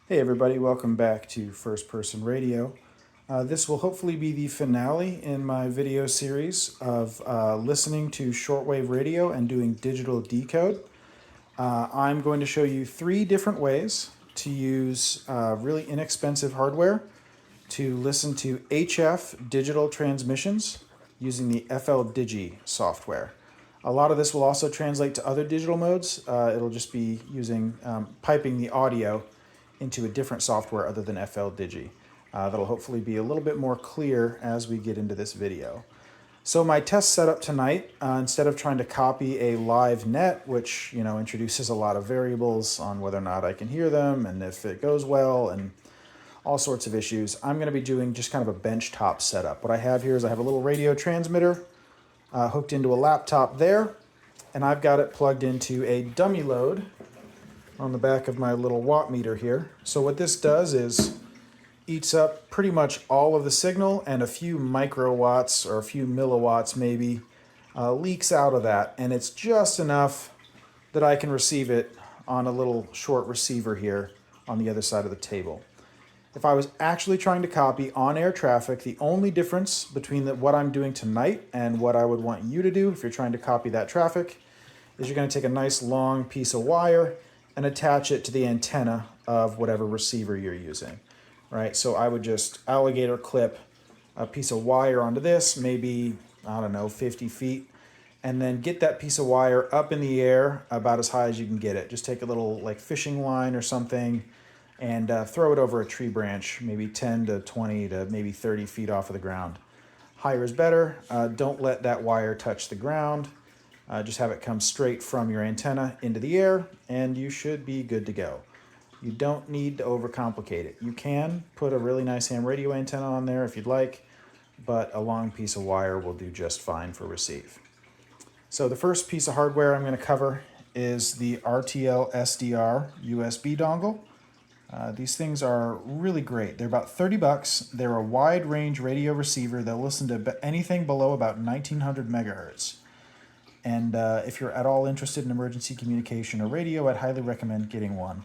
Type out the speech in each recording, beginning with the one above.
Hey everybody, welcome back to First Person Radio. This will hopefully be the finale in my video series of listening to shortwave radio and doing digital decode. I'm going to show you 3 different ways to use really inexpensive hardware to listen to HF digital transmissions using the FLDigi software. A lot of this will also translate to other digital modes. It'll just be using piping the audio into a different software other than FLDigi. That'll hopefully be a little bit more clear as we get into this video. So my test setup tonight, instead of trying to copy a live net, which introduces a lot of variables on whether or not I can hear them and if it goes well and all sorts of issues, I'm going to be doing just kind of a benchtop setup. What I have here is I have a little radio transmitter hooked into a laptop there, and I've got it plugged into a dummy load on the back of my little watt meter here. So what this does is eats up pretty much all of the signal, and a few microwatts or a few milliwatts maybe leaks out of that, and it's just enough that I can receive it on a little short receiver here on the other side of the table. If I was actually trying to copy on-air traffic, the only difference between what I'm doing tonight and what I would want you to do if you're trying to copy that traffic is you're going to take a nice long piece of wire and attach it to the antenna of whatever receiver you're using, right? So I would just alligator clip a piece of wire onto this, maybe, 50 feet, and then get that piece of wire up in the air about as high as you can get it. Just take a little fishing line or something and throw it over a tree branch, maybe 10 to 20 to maybe 30 feet off of the ground. Higher is better. Don't let that wire touch the ground. Just have it come straight from your antenna into the air, and you should be good to go. You don't need to overcomplicate it. You can put a really nice ham radio antenna on there if you'd like, but a long piece of wire will do just fine for receive. So the first piece of hardware I'm going to cover is the RTL-SDR USB dongle. These things are really great. They're about $30. They're a wide range radio receiver. They'll listen to anything below about 1900 megahertz. And if you're at all interested in emergency communication or radio, I'd highly recommend getting one.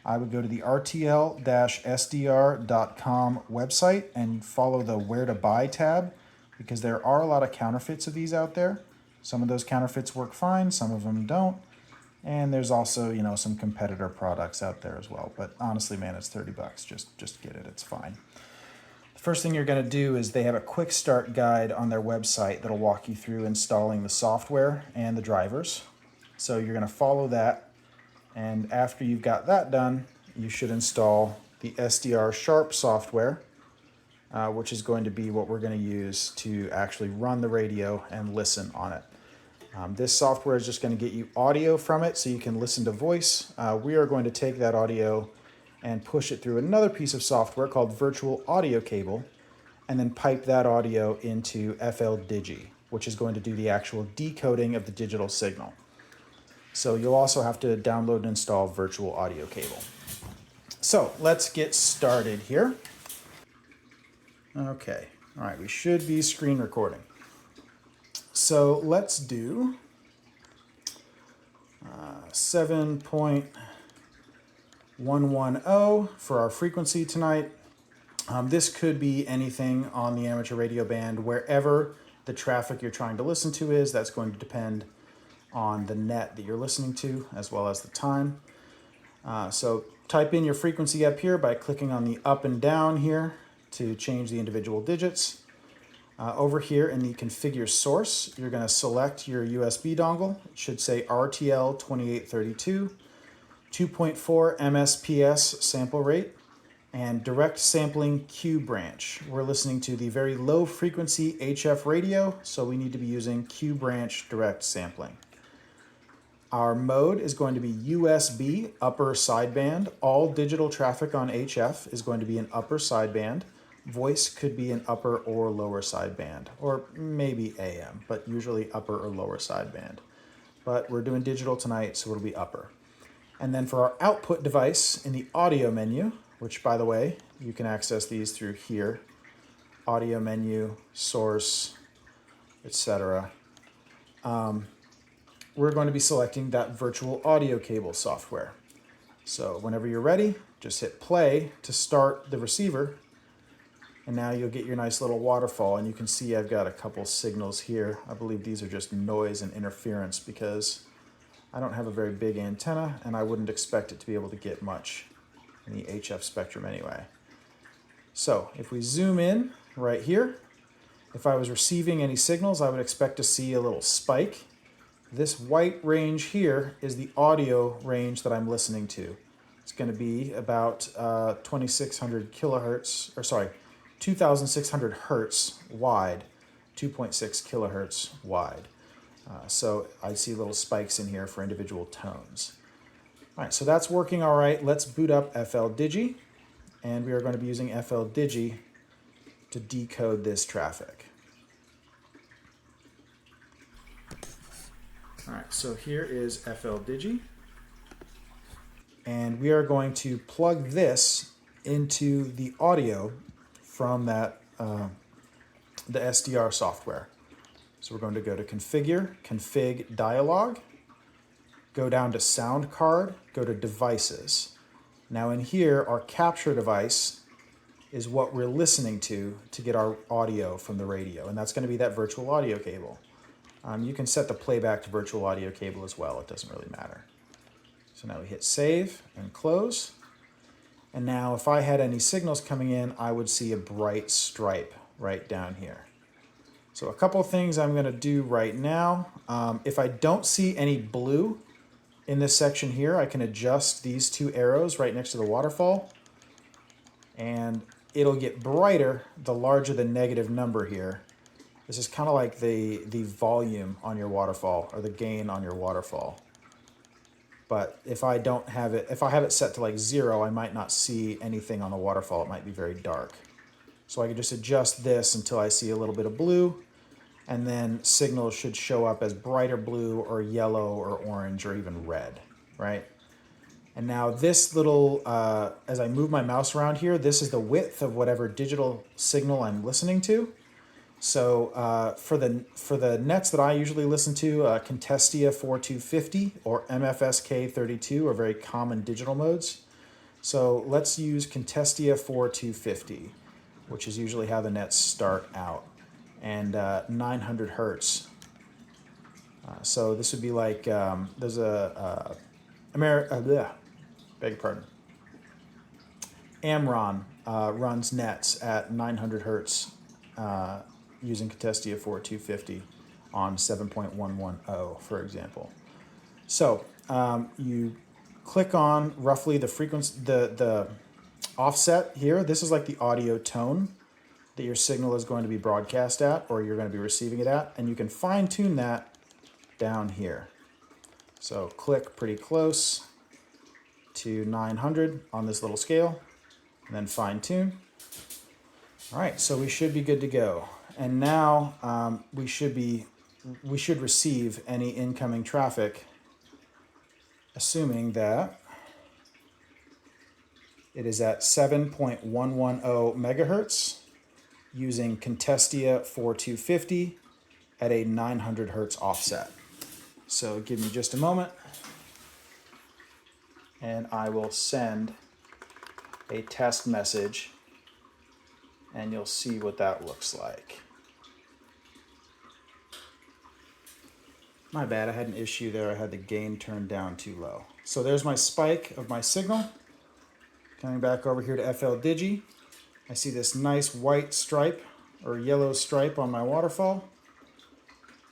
I would go to the RTL-SDR.com website and follow the Where to Buy tab, because there are a lot of counterfeits of these out there. Some of those counterfeits work fine, some of them don't. And there's also, some competitor products out there as well. But honestly, man, it's $30. Just get it. It's fine. The first thing you're going to do is they have a quick start guide on their website that'll walk you through installing the software and the drivers. So you're going to follow that. And after you've got that done, you should install the SDR Sharp software, which is going to be what we're going to use to actually run the radio and listen on it. This software is just going to get you audio from it so you can listen to voice. We are going to take that audio and push it through another piece of software called Virtual Audio Cable, and then pipe that audio into FL Digi, which is going to do the actual decoding of the digital signal. So you'll also have to download and install Virtual Audio Cable. So let's get started here. Okay, all right, we should be screen recording. So let's do 7.110 for our frequency tonight. This could be anything on the amateur radio band, wherever the traffic you're trying to listen to is. That's going to depend on the net that you're listening to, as well as the time. So type in your frequency up here by clicking on the up and down here to change the individual digits. Over here in the configure source, you're going to select your USB dongle. It should say RTL-2832, 2.4 MSPS sample rate, and direct sampling Q branch. We're listening to the very low frequency HF radio, so we need to be using Q branch direct sampling. Our mode is going to be USB upper sideband. All digital traffic on HF is going to be in upper sideband. Voice could be an upper or lower sideband, or maybe AM, but usually upper or lower sideband. But we're doing digital tonight, so it'll be upper. And then for our output device in the audio menu, which by the way, you can access these through here, audio menu, source, etc. We're going to be selecting that virtual audio cable software. So whenever you're ready, just hit play to start the receiver. And now you'll get your nice little waterfall. And you can see I've got a couple signals here. I believe these are just noise and interference because I don't have a very big antenna and I wouldn't expect it to be able to get much in the HF spectrum anyway. So if we zoom in right here, if I was receiving any signals, I would expect to see a little spike. This white range here is the audio range that I'm listening to. It's going to be about 2600 kilohertz, or sorry, 2600 hertz wide, 2.6 kilohertz wide. So I see little spikes in here for individual tones. All right, so that's working all right. Let's boot up FLDigi, and we are going to be using FLDigi to decode this traffic. All right, so here is FLDigi, and we are going to plug this into the audio from that the SDR software. So we're going to go to Configure, Config Dialog, go down to Soundcard, go to Devices. Now in here, our capture device is what we're listening to get our audio from the radio, and that's going to be that virtual audio cable. You can set the playback to virtual audio cable as well. It doesn't really matter. So now we hit save and close. And now if I had any signals coming in, I would see a bright stripe right down here. So a couple of things I'm going to do right now. If I don't see any blue in this section here, I can adjust these two arrows right next to the waterfall. And it'll get brighter the larger the negative number here. This is kind of like the volume on your waterfall or the gain on your waterfall. But if I don't have it, if I have it set to like 0, I might not see anything on the waterfall. It might be very dark. So I can just adjust this until I see a little bit of blue, and then signals should show up as brighter blue or yellow or orange or even red, right? And now this little, as I move my mouse around here, this is the width of whatever digital signal I'm listening to. So for the nets that I usually listen to, Contestia 4250 or MFSK 32 are very common digital modes. So let's use Contestia 4250, which is usually how the nets start out, and 900 hertz. So this would be like, there's a beg your pardon. Amron runs nets at 900 hertz using Contestia 4250 on 7.110, for example. So you click on roughly the frequency, the offset here. This is like the audio tone that your signal is going to be broadcast at, or you're going to be receiving it at, and you can fine tune that down here. So click pretty close to 900 on this little scale, and then fine tune. All right, so we should be good to go. And now we should receive any incoming traffic, assuming that it is at 7.110 megahertz using Contestia 4250 at a 900 hertz offset. So give me just a moment, and I will send a test message, and you'll see what that looks like. My bad, I had an issue there. I had the gain turned down too low. So there's my spike of my signal. Coming back over here to FLDigi, I see this nice white stripe or yellow stripe on my waterfall.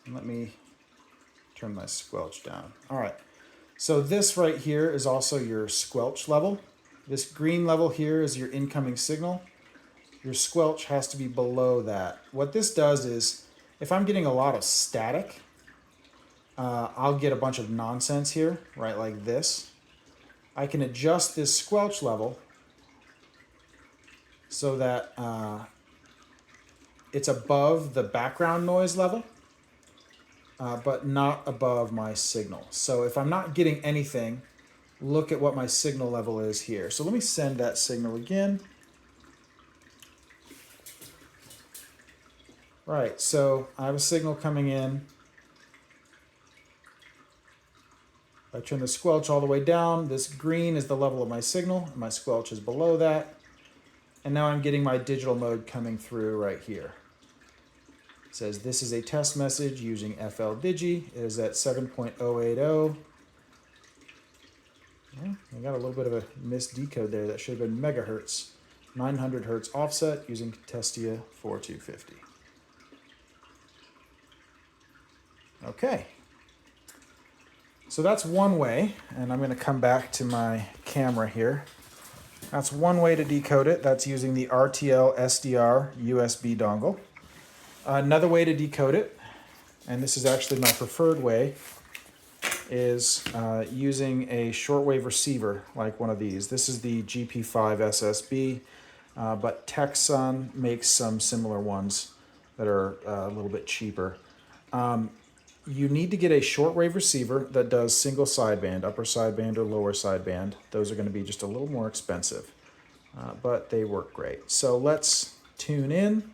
And let me turn my squelch down. All right, so this right here is also your squelch level. This green level here is your incoming signal. Your squelch has to be below that. What this does is, if I'm getting a lot of static, I'll get a bunch of nonsense here, right, like this. I can adjust this squelch level so that it's above the background noise level, but not above my signal. So if I'm not getting anything, look at what my signal level is here. So let me send that signal again. Right, so I have a signal coming in. I turn the squelch all the way down. This green is the level of my signal, and my squelch is below that. And now I'm getting my digital mode coming through right here. It says this is a test message using FLDigi. It is at 7.080. Yeah, I got a little bit of a misdecode there. That should have been megahertz. 900 hertz offset using Testia 4250. Okay. So that's one way, and I'm going to come back to my camera here. That's one way to decode it. That's using the RTL-SDR USB dongle. Another way to decode it, and this is actually my preferred way, is using a shortwave receiver like one of these. This is the GP5 SSB, but Texon makes some similar ones that are a little bit cheaper. You need to get a shortwave receiver that does single sideband, upper sideband or lower sideband. Those are going to be just a little more expensive, but they work great. So let's tune in.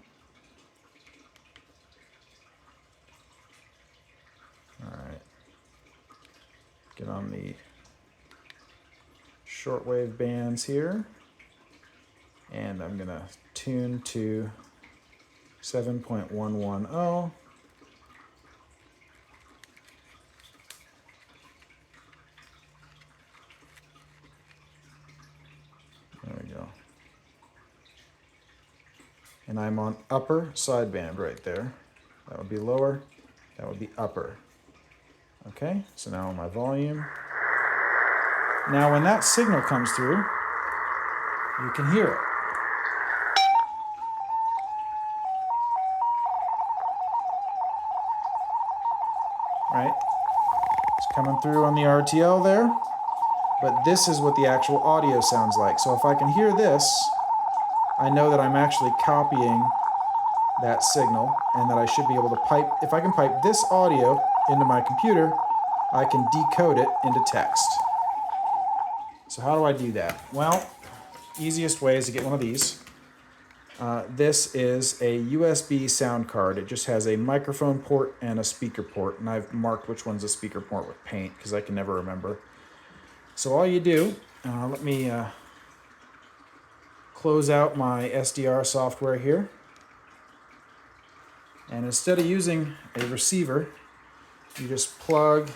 All right. Get on the shortwave bands here, and I'm going to tune to 7.110. There we go. And I'm on upper sideband right there. That would be lower, that would be upper. Okay, so now my volume. Now when that signal comes through, you can hear it. Right? It's coming through on the RTL there. But this is what the actual audio sounds like. So if I can hear this, I know that I'm actually copying that signal and that I should be able to pipe, if I can pipe this audio into my computer, I can decode it into text. So how do I do that? Well, easiest way is to get one of these. This is a USB sound card. It just has a microphone port and a speaker port, and I've marked which one's a speaker port with paint because I can never remember. So all you do, let me close out my SDR software here. And instead of using a receiver, you just plug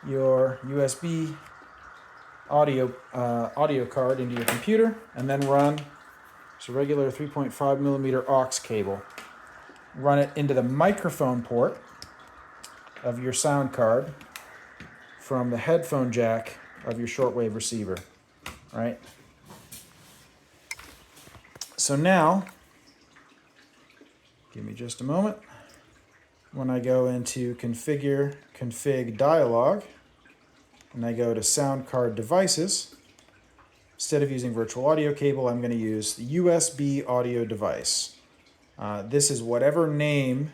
your USB audio card into your computer and then run just a regular 3.5 millimeter aux cable. Run it into the microphone port of your sound card from the headphone jack of your shortwave receiver, right? So now, give me just a moment. When I go into config dialog, and I go to sound card devices, instead of using virtual audio cable, I'm going to use the USB audio device. This is whatever name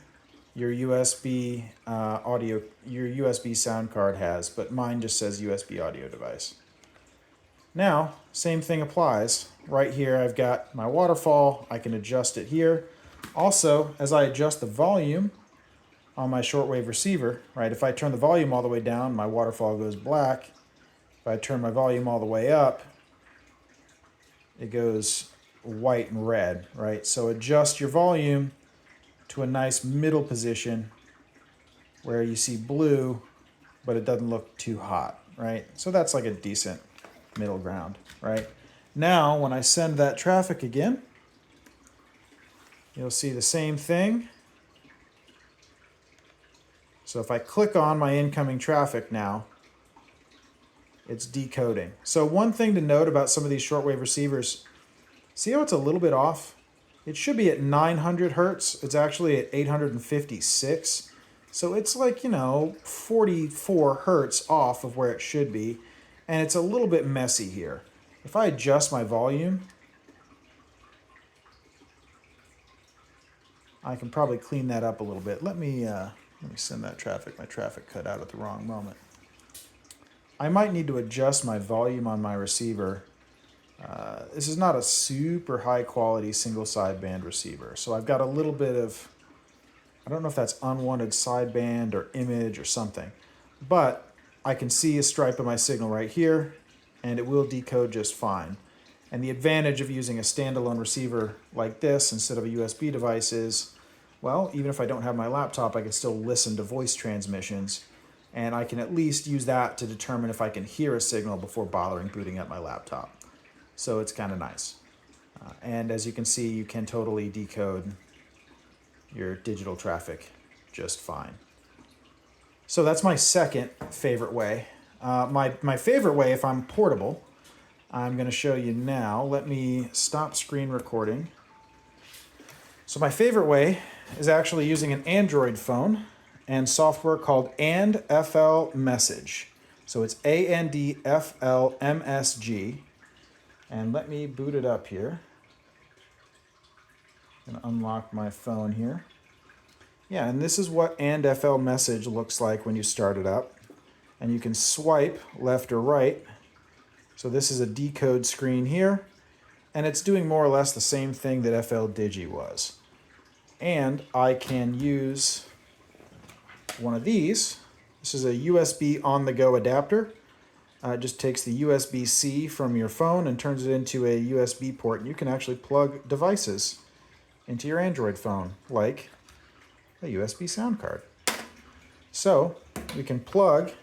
your USB your USB sound card has, but mine just says USB audio device. Now, same thing applies. Right here I've got my waterfall. I can adjust it here. Also, as I adjust the volume on my shortwave receiver, right, if I turn the volume all the way down, my waterfall goes black. If I turn my volume all the way up, it goes white and red, right? So adjust your volume to a nice middle position where you see blue, but it doesn't look too hot, right? So that's like a decent middle ground, right? Now, when I send that traffic again, you'll see the same thing. So if I click on my incoming traffic now, it's decoding. So one thing to note about some of these shortwave receivers, see how it's a little bit off? It should be at 900 hertz. It's actually at 856. So it's like, 44 hertz off of where it should be. And it's a little bit messy here. If I adjust my volume, I can probably clean that up a little bit. Let me send that traffic. My traffic cut out at the wrong moment. I might need to adjust my volume on my receiver. This is not a super high quality single sideband receiver. So I've got a little bit of, I don't know if that's unwanted sideband or image or something. But I can see a stripe of my signal right here, and it will decode just fine. And the advantage of using a standalone receiver like this instead of a USB device is, well, even if I don't have my laptop, I can still listen to voice transmissions, and I can at least use that to determine if I can hear a signal before bothering booting up my laptop. So it's kind of nice. And as you can see, you can totally decode your digital traffic just fine. So that's my second favorite way. My favorite way, if I'm portable, I'm going to show you now. Let me stop screen recording. So my favorite way is actually using an Android phone and software called FLMsg. So it's FLMsg. And let me boot it up here. I'm going to unlock my phone here. Yeah, and this is what FLMsg looks like when you start it up. And you can swipe left or right. So this is a decode screen here, and it's doing more or less the same thing that FLDigi was. And I can use one of these. This is a USB on-the-go adapter. It just takes the USB-C from your phone and turns it into a USB port, and you can actually plug devices into your Android phone, like a USB Soundcard. So we can plug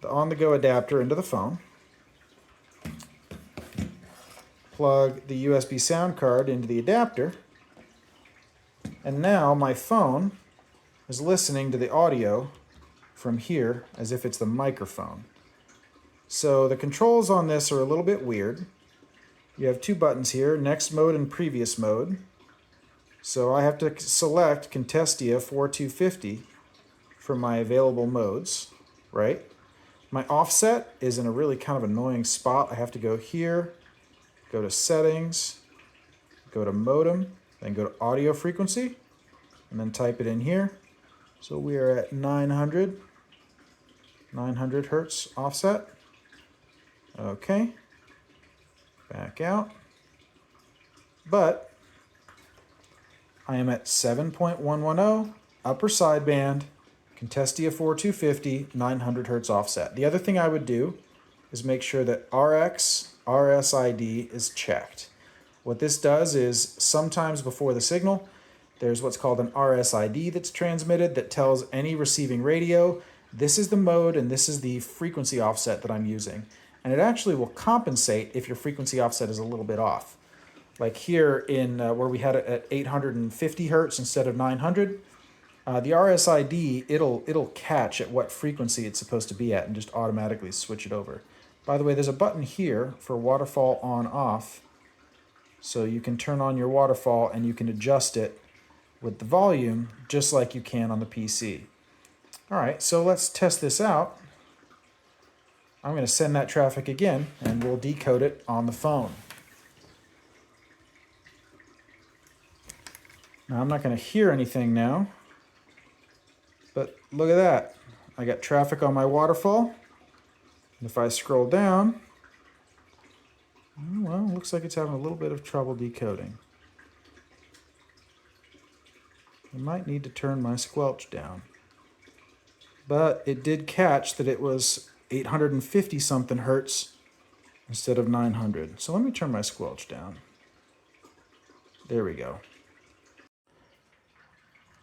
the on-the-go adapter into the phone, plug the USB sound card into the adapter, and now my phone is listening to the audio from here as if it's the microphone. So the controls on this are a little bit weird. You have two buttons here, next mode and previous mode. So I have to select Contestia 4250 from my available modes, right? My offset is in a really kind of annoying spot. I have to go here, go to settings, go to modem, then go to audio frequency, and then type it in here. So we are at 900 hertz offset. Okay, back out. But I am at 7.110 upper sideband, Contestia 4250, 900 hertz offset. The other thing I would do is make sure that RSID is checked. What this does is sometimes before the signal, there's what's called an RSID that's transmitted that tells any receiving radio, this is the mode and this is the frequency offset that I'm using. And it actually will compensate if your frequency offset is a little bit off. Like here in where we had it at 850 hertz instead of 900, the RSID, it'll catch at what frequency it's supposed to be at and just automatically switch it over. By the way, there's a button here for waterfall on-off. So you can turn on your waterfall and you can adjust it with the volume just like you can on the PC. All right, so let's test this out. I'm going to send that traffic again and we'll decode it on the phone. Now I'm not going to hear anything now, but look at that. I got traffic on my waterfall. And if I scroll down, well, it looks like it's having a little bit of trouble decoding. I might need to turn my squelch down. But it did catch that it was 850 something hertz instead of 900. So let me turn my squelch down. There we go.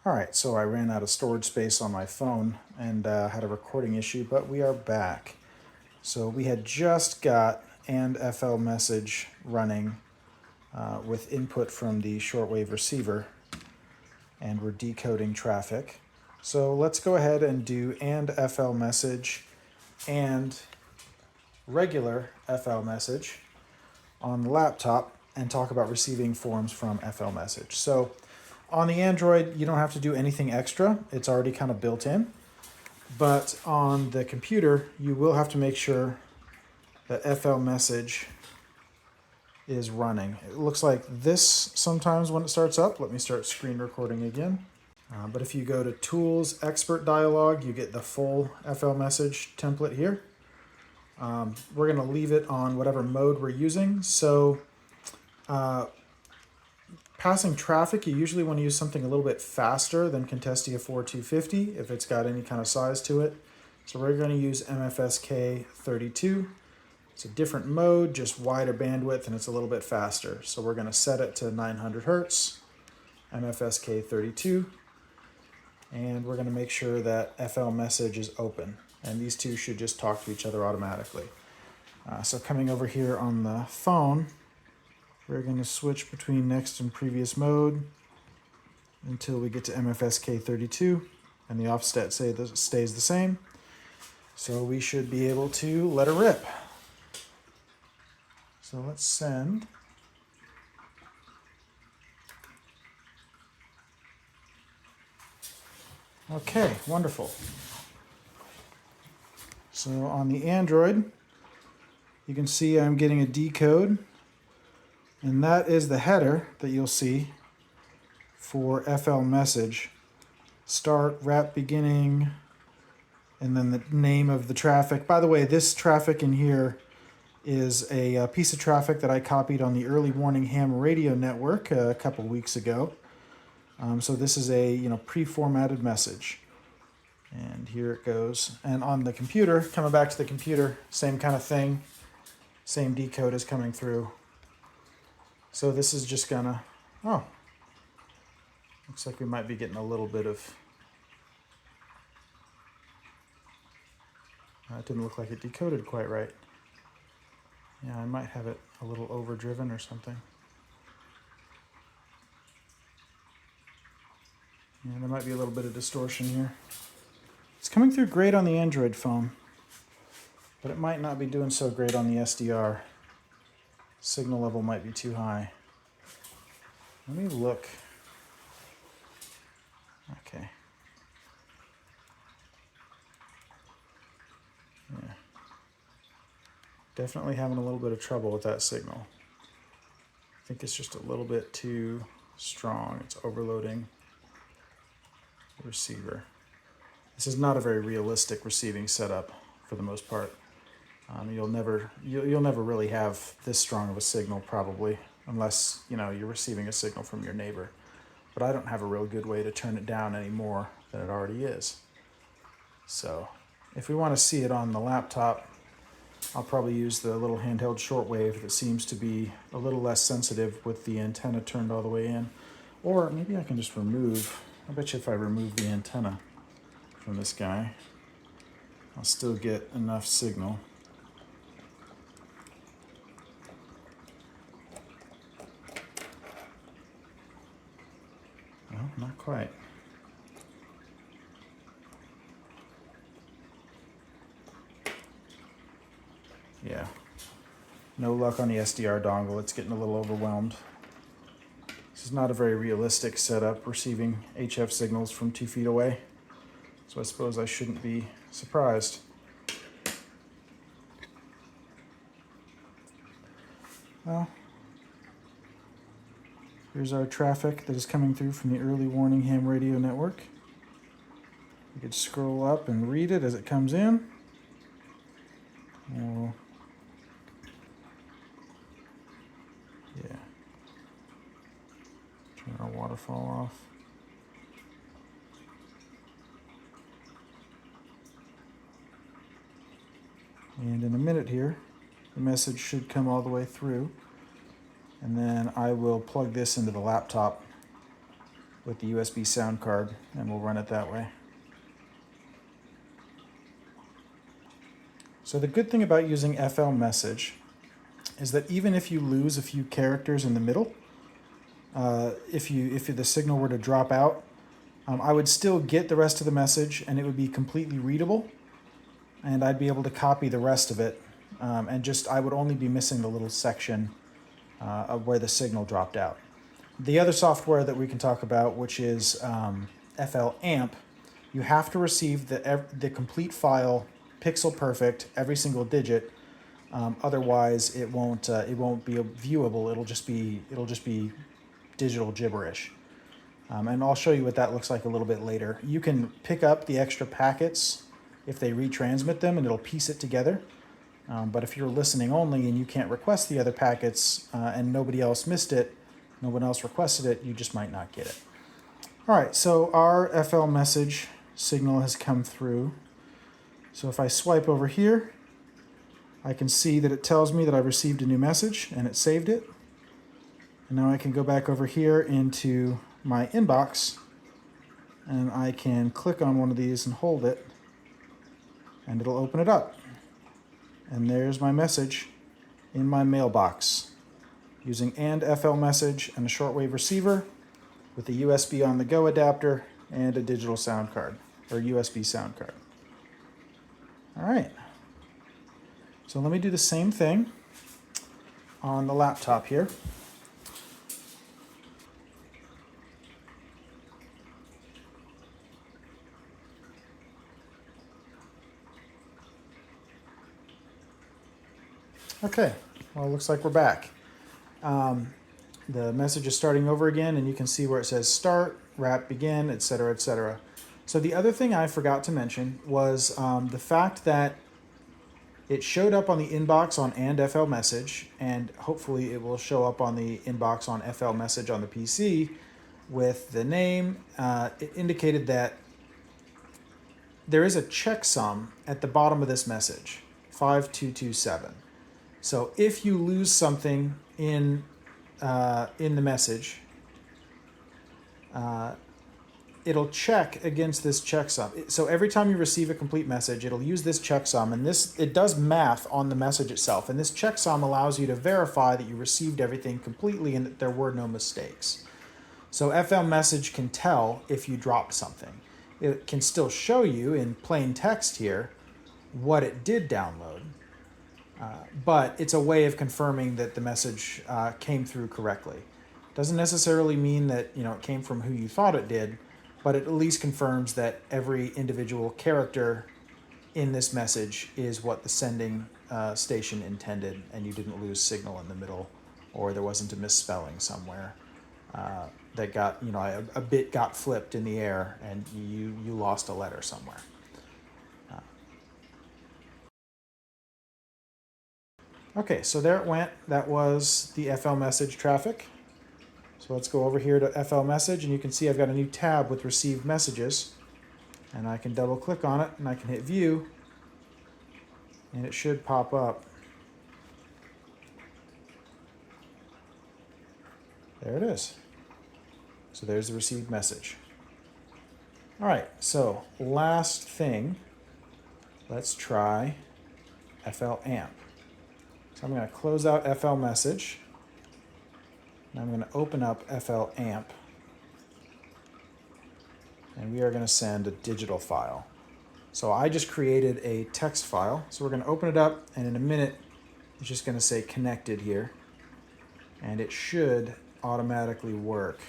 All right, so I ran out of storage space on my phone and had a recording issue, but we are back. So we had just got FLMsg running with input from the shortwave receiver, and we're decoding traffic. So let's go ahead and do FLMsg and regular FLMsg on the laptop and talk about receiving forms from FLMsg. So on the Android, you don't have to do anything extra. It's already kind of built in. But on the computer, you will have to make sure that FLMsg is running. It looks like this sometimes when it starts up. Let me start screen recording again. But if you go to Tools, Expert Dialog, you get the full FLMsg template here. We're going to leave it on whatever mode we're using. So passing traffic, you usually want to use something a little bit faster than Contestia 4250 if it's got any kind of size to it. So we're going to use MFSK 32. It's a different mode, just wider bandwidth, and it's a little bit faster. So we're going to set it to 900 hertz, MFSK 32, and we're going to make sure that FLMsg is open. And these two should just talk to each other automatically. So coming over here on the phone, we're going to switch between next and previous mode until we get to MFSK 32, and the offset stays the same. So we should be able to let her rip. So let's send. Okay, wonderful. So on the Android, you can see I'm getting a decode, and that is the header that you'll see for FLMsg. Start, wrap beginning, and then the name of the traffic. By the way, this traffic in here is a piece of traffic that I copied on the early warning ham radio network a couple weeks ago. So this is a pre-formatted message. And here it goes. And on the computer, coming back to the computer, same kind of thing. Same decode is coming through. So this is just gonna, oh, looks like we might be getting a little bit of, it didn't look like it decoded quite right. Yeah, I might have it a little overdriven or something. Yeah, there might be a little bit of distortion here. It's coming through great on the Android phone, but it might not be doing so great on the SDR. Signal level might be too high. Let me look. Okay. Yeah. Definitely having a little bit of trouble with that signal. I think it's just a little bit too strong. It's overloading the receiver. This is not a very realistic receiving setup for the most part. You'll never really have this strong of a signal probably, unless you're receiving a signal from your neighbor. But I don't have a real good way to turn it down any more than it already is. So if we want to see it on the laptop, I'll probably use the little handheld shortwave that seems to be a little less sensitive with the antenna turned all the way in. Or maybe I can just remove, I bet you if I remove the antenna from this guy, I'll still get enough signal. No, not quite. Yeah, no luck on the SDR dongle. It's getting a little overwhelmed. This is not a very realistic setup, receiving HF signals from 2 feet away. So I suppose I shouldn't be surprised. Well, here's our traffic that is coming through from the early warning ham radio network. You could scroll up and read it as it comes in. We'll, yeah, turn our waterfall off. And in a minute here, the message should come all the way through. And then I will plug this into the laptop with the USB sound card, and we'll run it that way. So the good thing about using FLMsg is that even if you lose a few characters in the middle, if the signal were to drop out, I would still get the rest of the message and it would be completely readable, and I'd be able to copy the rest of it, and I would only be missing the little section of where the signal dropped out. The other software that we can talk about, which is FLAmp, you have to receive the complete file, pixel perfect, every single digit. Otherwise, it won't be viewable. It'll just be digital gibberish. And I'll show you what that looks like a little bit later. You can pick up the extra packets if they retransmit them, and it'll piece it together. But if you're listening only and you can't request the other packets, and nobody else missed it, no one else requested it, you just might not get it. All right, so our FLMsg signal has come through. So if I swipe over here, I can see that it tells me that I've received a new message and it saved it. And now I can go back over here into my inbox and I can click on one of these and hold it and it'll open it up. And there's my message in my mailbox using FLMsg and a shortwave receiver with a USB on the go adapter and a digital sound card or USB sound card. All right. So let me do the same thing on the laptop here. Okay, well, it looks like we're back. The message is starting over again, and you can see where it says start, wrap, begin, etc., etc. So the other thing I forgot to mention was the fact that it showed up on the inbox on FLMsg, and hopefully it will show up on the inbox on FLMsg on the PC with the name. It indicated that there is a checksum at the bottom of this message, 5227. So if you lose something in the message, it'll check against this checksum. So every time you receive a complete message, it'll use this checksum, and it does math on the message itself. And this checksum allows you to verify that you received everything completely and that there were no mistakes. So FLMsg can tell if you dropped something. It can still show you in plain text here what it did download. But it's a way of confirming that the message came through correctly. Doesn't necessarily mean that it came from who you thought it did, but it at least confirms that every individual character in this message is what the sending station intended, and you didn't lose signal in the middle, or there wasn't a misspelling somewhere that got a bit got flipped in the air, and you lost a letter somewhere. Okay, so there it went. That was the FLMsg traffic. So let's go over here to FLMsg, and you can see I've got a new tab with received messages. And I can double click on it, and I can hit view, and it should pop up. There it is. So there's the received message. All right, so last thing, let's try FLAmp. So I'm going to close out FLMsg, and I'm going to open up FLAmp, and we are going to send a digital file. So I just created a text file, so we're going to open it up, and in a minute it's just going to say connected here, and it should automatically work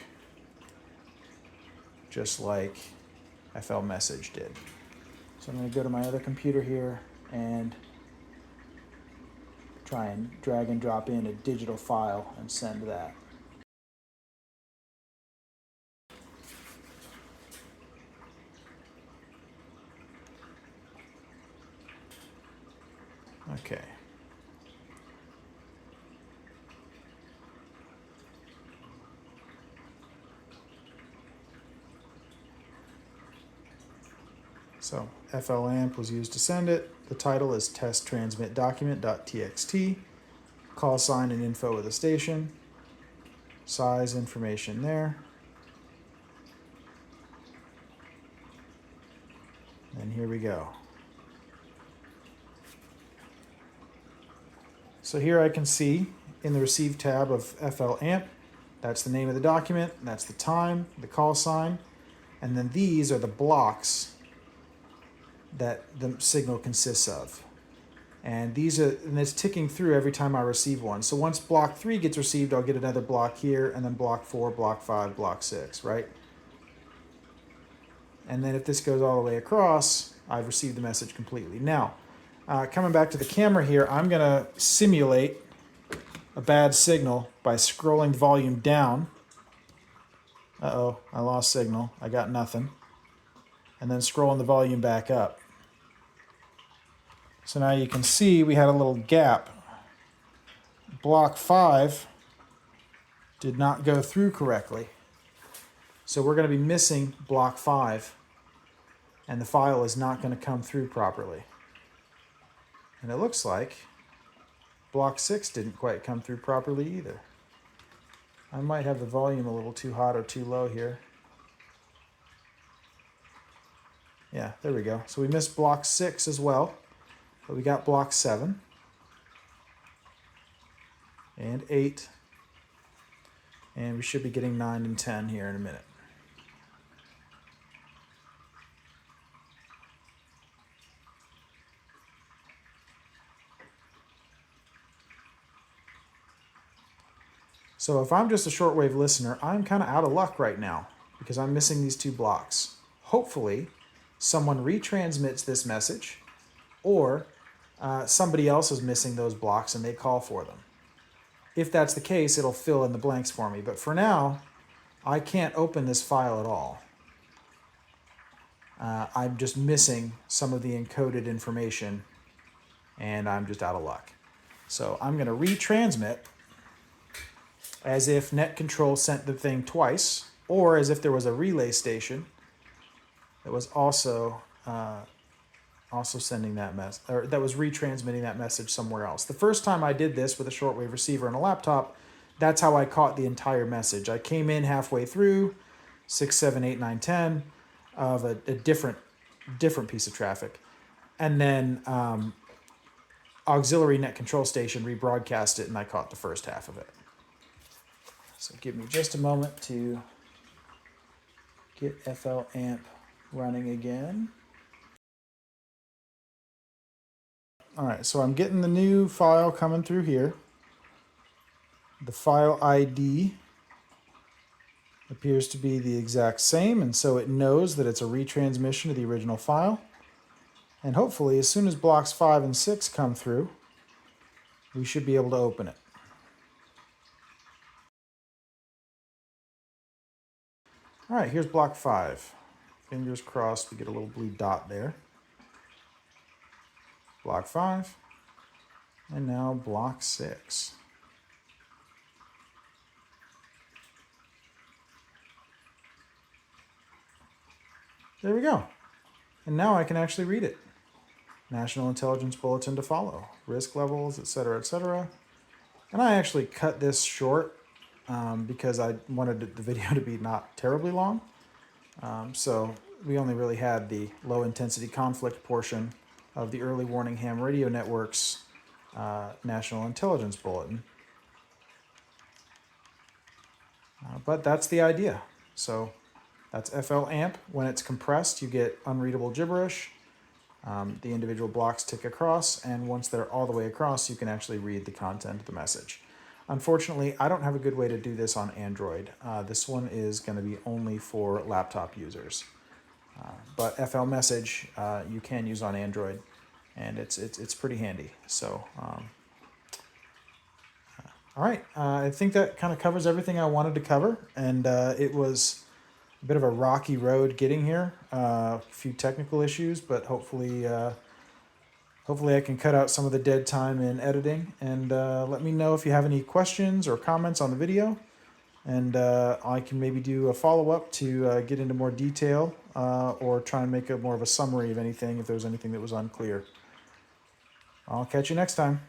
just like FLMsg did. So I'm going to go to my other computer here and try and drag and drop in a digital file and send that. Okay. So FLAmp was used to send it. The title is test transmit document.txt. Call sign and info of the station. Size information there. And here we go. So here I can see in the Receive tab of FLAmp, that's the name of the document, that's the time, the call sign, and then these are the blocks that the signal consists of. And it's ticking through every time I receive one. So once block 3 gets received, I'll get another block here, and then block 4, block 5, block 6, right? And then if this goes all the way across, I've received the message completely. Now, coming back to the camera here, I'm going to simulate a bad signal by scrolling the volume down. Uh-oh, I lost signal. I got nothing. And then scrolling the volume back up. So now you can see we had a little gap. Block 5 did not go through correctly. So we're going to be missing block 5, and the file is not going to come through properly. And it looks like block 6 didn't quite come through properly either. I might have the volume a little too hot or too low here. Yeah, there we go. So we missed block 6 as well, but we got block 7 and 8, and we should be getting 9 and 10 here in a minute. So if I'm just a shortwave listener, I'm kind of out of luck right now because I'm missing these 2 blocks. Hopefully, someone retransmits this message, or somebody else is missing those blocks and they call for them. If that's the case, it'll fill in the blanks for me. But for now, I can't open this file at all. I'm just missing some of the encoded information, and I'm just out of luck. So I'm going to retransmit as if net control sent the thing twice, or as if there was a relay station that was also sending that message, or that was retransmitting that message somewhere else. The first time I did this with a shortwave receiver and a laptop, that's how I caught the entire message. I came in halfway through 6, 7, 8, 9, 10 of a different piece of traffic, and then auxiliary net control station rebroadcast it, and I caught the first half of it. So give me just a moment to get FLAmp running again. All right, so I'm getting the new file coming through here. The file ID appears to be the exact same, and so it knows that it's a retransmission of the original file. And hopefully, as soon as blocks 5 and 6 come through, we should be able to open it. All right, here's block 5. Fingers crossed we get a little blue dot there. Block 5, and now block 6. There we go. And now I can actually read it. National Intelligence Bulletin to follow, risk levels, etc., etc. And I actually cut this short because I wanted the video to be not terribly long. So we only really had the low intensity conflict portion of the early warning ham radio network's National Intelligence Bulletin. But that's the idea. So that's FLAmp. When it's compressed, you get unreadable gibberish. The individual blocks tick across, and once they're all the way across, you can actually read the content of the message. Unfortunately, I don't have a good way to do this on Android. This one is going to be only for laptop users. But FLMsg you can use on Android, and it's pretty handy. So, all right, I think that kind of covers everything I wanted to cover, and it was a bit of a rocky road getting here. A few technical issues, but hopefully I can cut out some of the dead time in editing. And let me know if you have any questions or comments on the video, and I can maybe do a follow-up to get into more detail or try and make more of a summary of anything if there's anything that was unclear. I'll catch you next time.